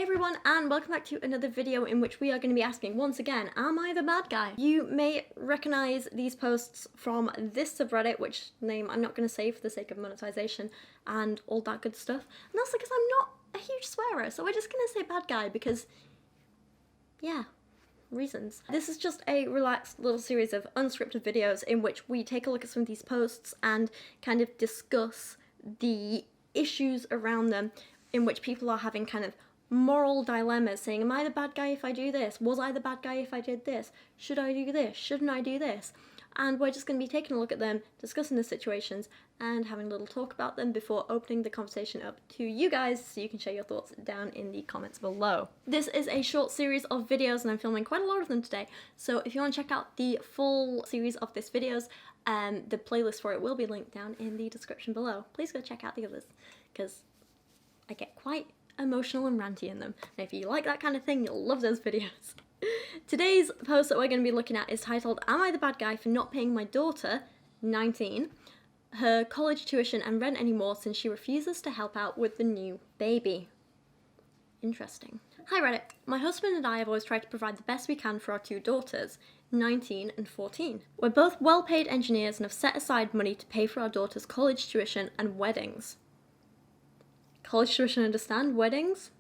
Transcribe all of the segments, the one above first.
Hey everyone, and welcome back to another video in which we are going to be asking once again, am I the bad guy? You may recognize these posts from this subreddit, which name I'm not going to say for the sake of monetization and all that good stuff. And that's because I'm not a huge swearer, so we're just going to say bad guy because, yeah, reasons. This is just a relaxed little series of unscripted videos in which we take a look at some of these posts and kind of discuss the issues around them in which people are having kind of moral dilemmas, saying, am I the bad guy if I do this? Was I the bad guy if I did this? Should I do this? Shouldn't I do this? And we're just going to be taking a look at them, discussing the situations, and having a little talk about them before opening the conversation up to you guys so you can share your thoughts down in the comments below. This is a short series of videos and I'm filming quite a lot of them today, so if you want to check out the full series of these videos, the playlist for it will be linked down in the description below. Please go check out the others, because I get quite emotional and ranty in them. And if you like that kind of thing, you'll love those videos. Today's post that we're going to be looking at is titled, Am I the Bad Guy for Not Paying My Daughter, 19, her college tuition and rent anymore since she refuses to help out with the new baby? Interesting. Hi Reddit. My husband and I have always tried to provide the best we can for our two daughters, 19 and 14. We're both well-paid engineers and have set aside money to pay for our daughter's college tuition and weddings. College tuition, understand? Weddings?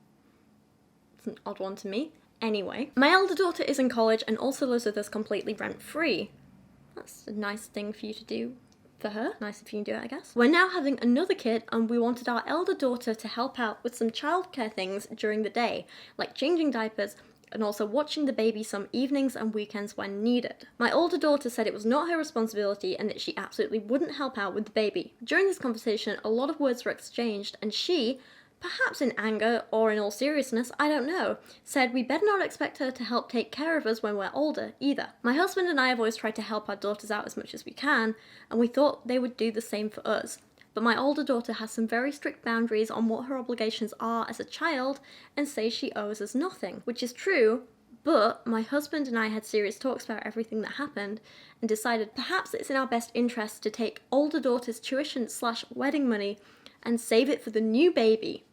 It's an odd one to me. Anyway, my elder daughter is in college and also lives with us completely rent-free. That's a nice thing for you to do for her. Nice if you can do it, I guess. We're now having another kid and we wanted our elder daughter to help out with some childcare things during the day, like changing diapers and also watching the baby some evenings and weekends when needed. My older daughter said it was not her responsibility and that she absolutely wouldn't help out with the baby. During this conversation, a lot of words were exchanged and she, perhaps in anger or in all seriousness, I don't know, said we better not expect her to help take care of us when we're older either. My husband and I have always tried to help our daughters out as much as we can, and we thought they would do the same for us. But my older daughter has some very strict boundaries on what her obligations are as a child and says she owes us nothing, which is true, but my husband and I had serious talks about everything that happened and decided perhaps it's in our best interest to take older daughter's tuition/wedding money and save it for the new baby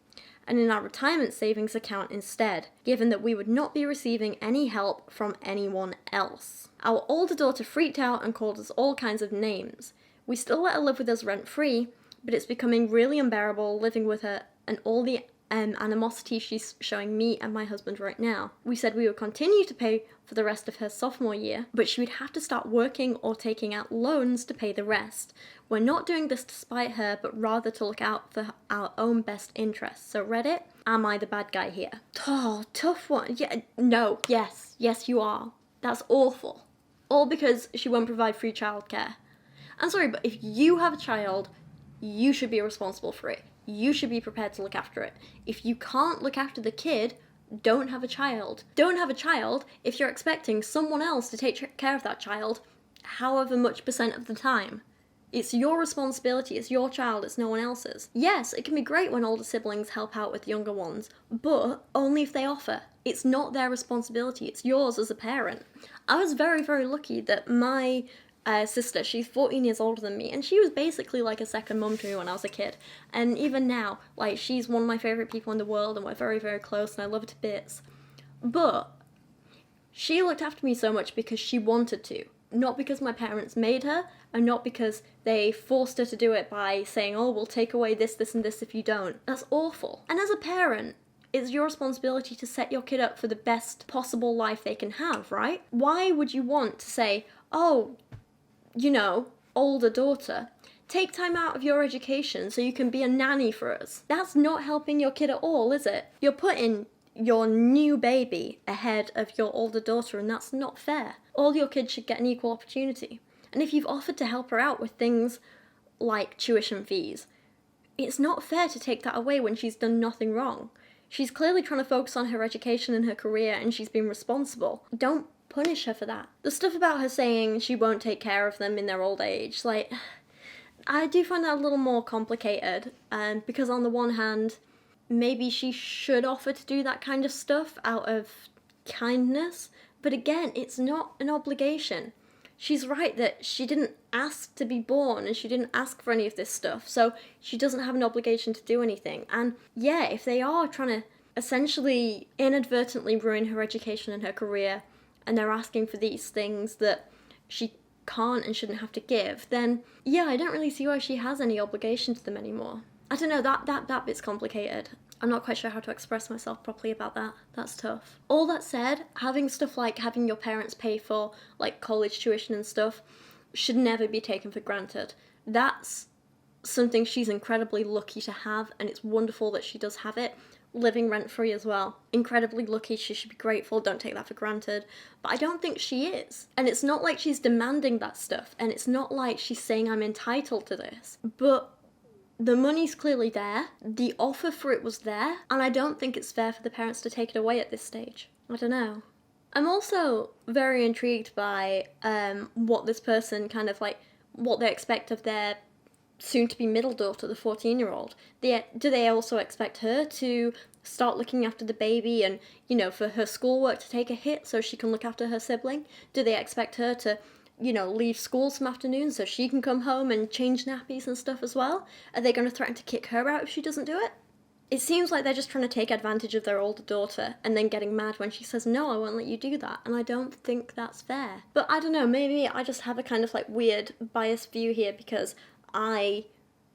and in our retirement savings account instead, given that we would not be receiving any help from anyone else. Our older daughter freaked out and called us all kinds of names. We still let her live with us rent-free, but it's becoming really unbearable living with her and all the animosity she's showing me and my husband right now. We said we would continue to pay for the rest of her sophomore year, but she would have to start working or taking out loans to pay the rest. We're not doing this to spite her, but rather to look out for our own best interests. So Reddit, am I the bad guy here? Oh, tough one. Yeah, no, yes, you are. That's awful. All because she won't provide free childcare. I'm sorry, but if you have a child, you should be responsible for it. You should be prepared to look after it. If you can't look after the kid, don't have a child. Don't have a child if you're expecting someone else to take care of that child however much % of the time. It's your responsibility, it's your child, it's no one else's. Yes, it can be great when older siblings help out with younger ones, but only if they offer. It's not their responsibility, it's yours as a parent. I was very, very lucky that my sister, she's 14 years older than me, and she was basically like a second mum to me when I was a kid. And even now, like, she's one of my favourite people in the world, and we're very, very close, and I love her to bits. But she looked after me so much because she wanted to. Not because my parents made her, and not because they forced her to do it by saying, oh, we'll take away this, this, and this if you don't. That's awful. And as a parent, it's your responsibility to set your kid up for the best possible life they can have, right? Why would you want to say, oh, you know, older daughter, take time out of your education so you can be a nanny for us? That's not helping your kid at all, is it? You're putting your new baby ahead of your older daughter, and that's not fair. All your kids should get an equal opportunity. And if you've offered to help her out with things like tuition fees, it's not fair to take that away when she's done nothing wrong. She's clearly trying to focus on her education and her career, and she's been responsible. Don't punish her for that. The stuff about her saying she won't take care of them in their old age, like, I do find that a little more complicated, because on the one hand, maybe she should offer to do that kind of stuff out of kindness, but again, it's not an obligation. She's right that she didn't ask to be born and she didn't ask for any of this stuff, so she doesn't have an obligation to do anything. And yeah, if they are trying to essentially inadvertently ruin her education and her career, and they're asking for these things that she can't and shouldn't have to give, then yeah, I don't really see why she has any obligation to them anymore. I don't know, that bit's complicated. I'm not quite sure how to express myself properly about that. That's tough. All that said, having stuff like having your parents pay for like college tuition and stuff should never be taken for granted. That's something she's incredibly lucky to have, and it's wonderful that she does have it. Living rent-free as well. Incredibly lucky, she should be grateful, don't take that for granted. But I don't think she is. And it's not like she's demanding that stuff, and it's not like she's saying I'm entitled to this. But the money's clearly there, the offer for it was there, and I don't think it's fair for the parents to take it away at this stage. I don't know. I'm also very intrigued by what this person kind of like, what they expect of their soon-to-be middle daughter, the 14-year-old. Do they also expect her to start looking after the baby and, you know, for her schoolwork to take a hit so she can look after her sibling? Do they expect her to, you know, leave school some afternoons so she can come home and change nappies and stuff as well? Are they going to threaten to kick her out if she doesn't do it? It seems like they're just trying to take advantage of their older daughter and then getting mad when she says, no, I won't let you do that, and I don't think that's fair. But I don't know, maybe I just have a kind of like weird biased view here because I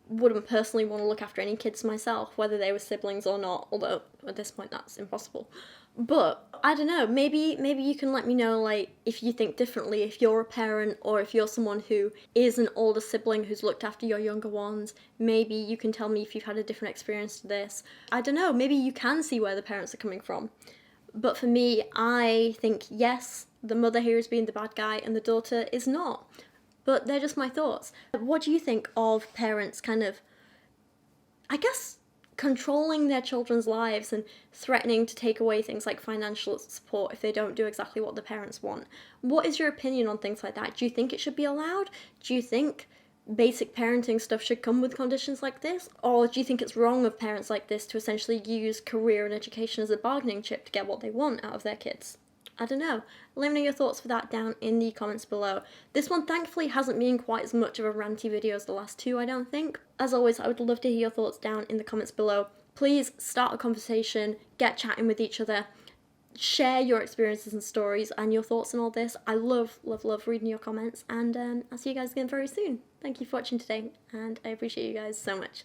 wouldn't personally want to look after any kids myself, whether they were siblings or not, although at this point that's impossible. But I don't know, maybe you can let me know, like, if you think differently, if you're a parent or if you're someone who is an older sibling who's looked after your younger ones. Maybe you can tell me if you've had a different experience to this. I don't know, maybe you can see where the parents are coming from. But for me, I think yes, the mother here is being the bad guy and the daughter is not. But they're just my thoughts. What do you think of parents kind of, I guess, controlling their children's lives and threatening to take away things like financial support if they don't do exactly what the parents want? What is your opinion on things like that? Do you think it should be allowed? Do you think basic parenting stuff should come with conditions like this? Or do you think it's wrong of parents like this to essentially use career and education as a bargaining chip to get what they want out of their kids? I don't know. Let me know your thoughts for that down in the comments below. This one thankfully hasn't been quite as much of a ranty video as the last two, I don't think. As always, I would love to hear your thoughts down in the comments below. Please start a conversation, get chatting with each other, share your experiences and stories and your thoughts on all this. I love reading your comments, and I'll see you guys again very soon. Thank you for watching today, and I appreciate you guys so much.